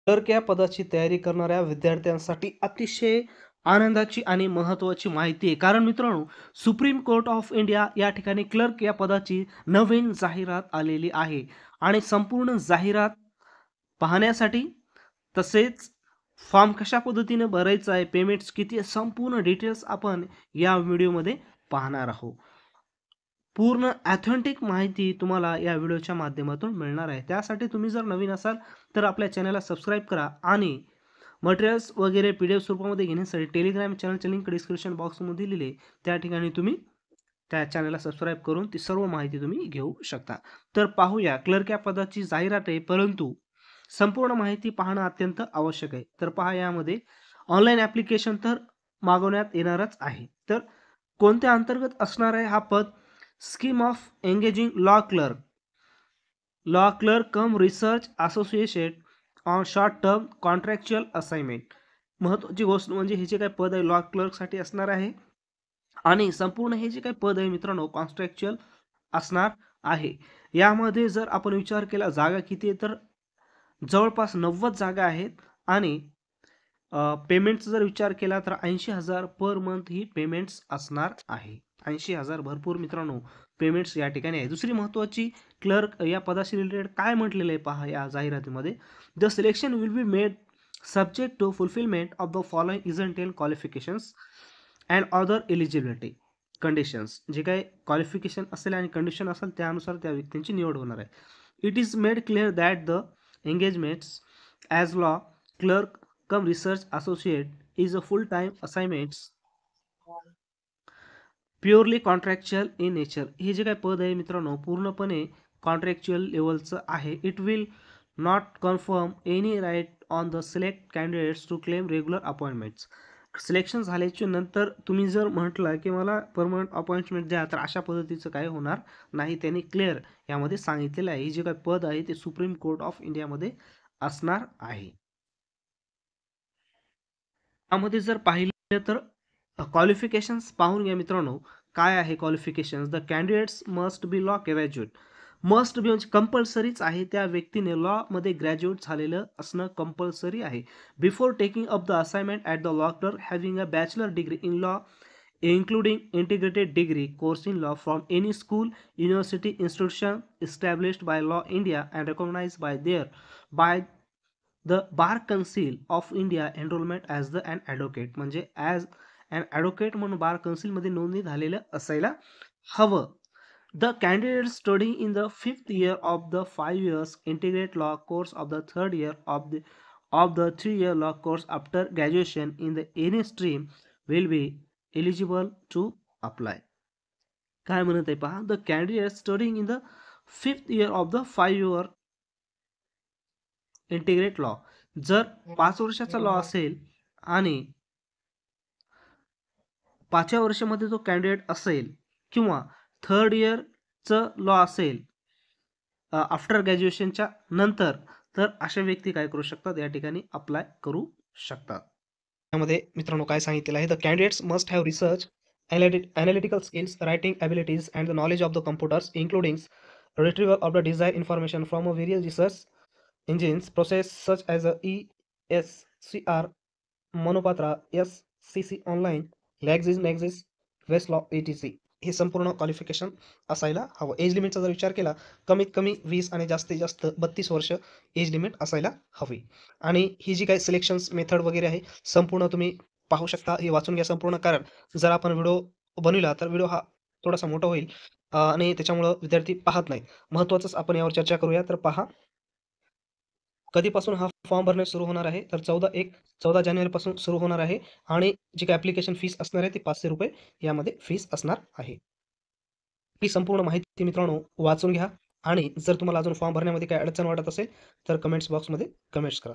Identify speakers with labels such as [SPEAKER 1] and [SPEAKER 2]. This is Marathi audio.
[SPEAKER 1] क्लर्क या पदाची तयारी करणाऱ्या विद्यार्थ्यांसाठी अतिशय आनंदाची आणि महत्त्वाची माहिती आहे. कारण मित्रांनो, सुप्रीम कोर्ट ऑफ इंडिया या ठिकाणी क्लर्क या पदाची नवीन जाहिरात आलेली आहे आणि संपूर्ण जाहिरात पाहण्यासाठी तसेच फॉर्म कशा पद्धतीने भरायचा आहे, पेमेंट्स किती आहे, संपूर्ण डिटेल्स आपण या व्हिडिओमध्ये पाहणार आहोत. पूर्ण ऑथेंटिक माहिती तुम्हाला या व्हिडिओच्या माध्यमातून मिळणार आहे. त्यासाठी तुम्ही जर नवीन असाल तर आपल्या चॅनलला सबस्क्राईब करा आणि मटेरियल्स वगैरे PDF स्वरूपामध्ये घेण्यासाठी टेलिग्राम चॅनलचे लिंक डिस्क्रिप्शन बॉक्समध्ये दिलेली आहे. त्या ठिकाणी तुम्ही त्या चॅनलला सबस्क्राईब करून ती सर्व माहिती तुम्ही घेऊ शकता. तर पाहूया क्लर्क या पदाची जाहिरात आहे, परंतु संपूर्ण माहिती पाहणं अत्यंत आवश्यक आहे. तर पहा, यामध्ये ऑनलाईन ॲप्लिकेशन तर मागवण्यात येणारच आहे. तर कोणत्या अंतर्गत असणार आहे हा पद? Scheme of engaging law clerk come research associated on short term contractual assignment. महत्त्वाची गोष्ट म्हणजे हे जे काही पद आहे लॉ क्लर्कसाठी असणार आहे आणि संपूर्ण हे जे काही पद आहे मित्रांनो कॉन्ट्रॅक्च्युअल असणार आहे. यामध्ये जर आपण विचार केला जागा किती आहे, तर जवळपास 90 जागा आहेत आणि पेमेंटचा जर विचार केला तर 80,000 पर मंथ ही पेमेंट्स असणार आहे. 80,000 भरपूर मित्रांनो पेमेंट्स या ठिकाणी आहे. दुसरी महत्त्वाची क्लर्क या पदाशी रिलेटेड काय म्हटलेलं आहे पहा या जाहिरातीमध्ये. The selection will be made subject to fulfilment of the following essential qualifications and other eligibility conditions. जे काही क्वालिफिकेशन असेल आणि कंडिशन असेल त्यानुसार त्या व्यक्तींची निवड होणार आहे. It is made clear that the engagements as law clerk come research associate is a full time assignments purely contractual in nature. हे जे काही पद आहे मित्रांनो पूर्णपणे कॉन्ट्रॅक्च्युअल लेवलचं आहे. It will not confirm any right on the select candidates to claim regular appointments. Selection झाल्याच्या नंतर तुम्ही जर म्हटलं की मला परमनंट अपॉइंटमेंट द्या, तर अशा पद्धतीचं काही होणार नाही. त्यांनी क्लिअर यामध्ये सांगितलेलं आहे. हे जे काही पद आहे ते सुप्रीम कोर्ट ऑफ इंडियामध्ये असणार आहे. यामध्ये जर पाहिलं तर क्वालिफिकेशन्स पाहून घ्या मित्रांनो. काय आहे qualifications? The candidates must be law graduate. Must be म्हणजे कंपल्सरीच आहे, त्या व्यक्तीने लॉमध्ये ग्रॅज्युएट झालेलं असणं कंपल्सरी आहे. Before taking up the assignment at the law clerk having a bachelor degree in law including integrated degree course in law from any school, university, institution established by Law India and recognized by the Bar Council of India enrollment as an advocate. म्हणजे ॲज अन ॲडव्होकेट म्हणून बार काउन्सिलमध्ये नोंदणी झालेलं असायला हवं. The candidate studying in the 5th year of the 5 years integrated law course of the 3rd year of the 3-year law course after graduation in the any stream will be eligible to apply. काय म्हणत आहे पहा, the candidate studying in the 5th year of the 5-year integrate law. जर 5 वर्षाचा लॉ असेल आणि 5व्या वर्षामध्ये जो कॅन्डिडेट असेल किंवा 3rd इयरचं लॉ असेल आफ्टर ग्रॅज्युएशनच्या नंतर, तर अशा व्यक्ती काय करू शकतात, या ठिकाणी अप्लाय करू शकतात. त्यामध्ये मित्रांनो काय सांगितलेलं आहे, the candidates must have research analytical skills, writing abilities, and the knowledge of the computers, including retrieval of the desired information from a various research engines, process such as ESCR, Monopatra, SCC Online, Nexus, Westlaw, etc. हे संपूर्ण क्वालिफिकेशन असायला हवं. एज लिमिटचा जर विचार केला, कमीत कमी 20 आणि जास्तीत जास्त 32 वर्ष एज लिमिट असायला हवी. आणि ही जी काही सिलेक्शन्स मेथड वगैरे आहे संपूर्ण तुम्ही पाहू शकता. हे वाचून घ्या संपूर्ण. कारण जर आपण व्हिडिओ बनविला तर व्हिडिओ हा थोडासा मोठा होईल आणि त्याच्यामुळं विद्यार्थी पाहत नाही. महत्त्वाचंच आपण यावर चर्चा करूया. तर पहा, कधीपासून हा फॉर्म भरणे सुरू होणार आहे, तर 14 जानेवारीपासून सुरू होणार आहे आणि जी काही ॲप्लिकेशन फीस असणार आहे ती ₹500 यामध्ये फीस असणार आहे. ही संपूर्ण माहिती मित्रांनो वाचून घ्या आणि जर तुम्हाला अजून फॉर्म भरण्यामध्ये काही अडचण वाटत असेल तर कमेंट्स बॉक्समध्ये कमेंट्स करा.